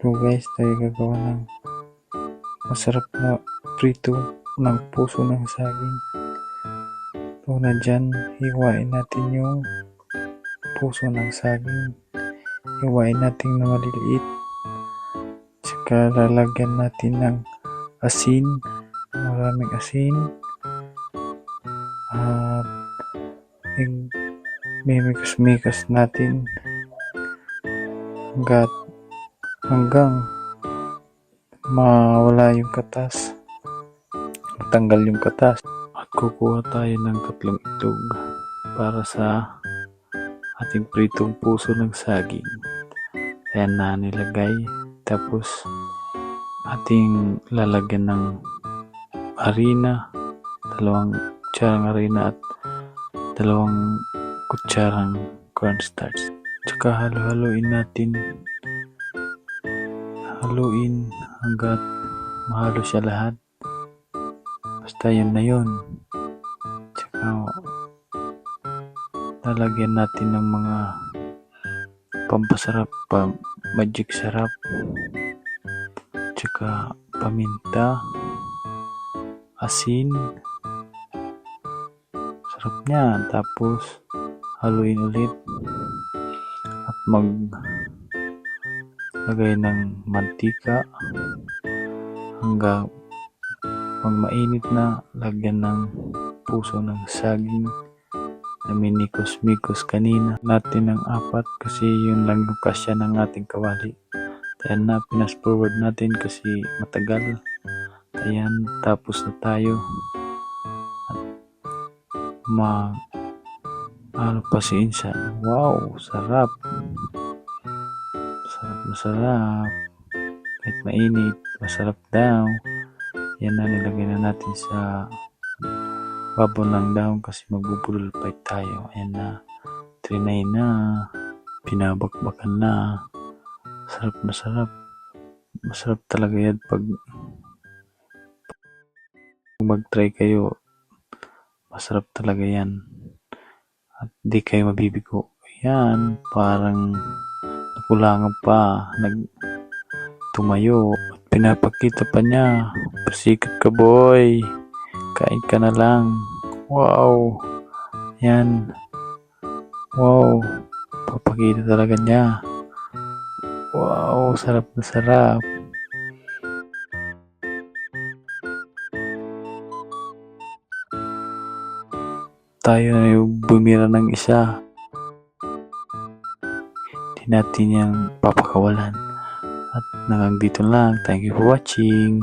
Ito guys, tayo gagawa ng masarap na prito ng puso ng saging. Ito na dyan, hiwain natin yung puso ng saging. Hiwain natin na maliliit. Tsaka lalagyan natin ng asin, maraming asin. At mimikas-mikas natin hanggang mawala yung katas, matanggal yung katas. At kukuha tayo ng 3 itlog para sa ating pritong puso ng saging. Ayan na nilagay. Tapos ating lalagyan ng harina, 2 kutsarang harina at 2 kutsarang cornstarch. Tsaka halo-haluin natin. Haluin hanggat mahalo siya lahat. Basta yun na yun. Tsaka lalagyan natin ng mga pampasarap, magic sarap, tsaka paminta, asin. Sarap niya. Tapos haluin ulit at maglagay ng mantika hanggang pag mainit na, lagyan ng puso ng saging na minikos-mikos kanina natin ng 4 kasi yun lang yung kasya ng ating kawali. Ayan na, pinas forward natin kasi matagal. Ayan, tapos na tayo. At pasinsya. Wow, sarap. Sarap na sarap. Kahit mainit, masarap daw. Yan na, nilagay na natin sa babaw ng dahon kasi magbubulol pa tayo. Ayan na, trinay na, pinabakbakan na. Sarap na sarap. Masarap talaga yan pag mag-try kayo. Masarap talaga yan. At di kayo mabibigo. Yan, parang nakulangan pa, tumayo. At pinapakita pa niya. Pasikat ka boy. Kain ka na lang. Wow. Yan. Wow. Papakita talaga niya. Wow, sarap na sarap. Tayo na yung bumira ng isa. Hindi natin yung papakawalan. At hanggang dito lang. Thank you for watching.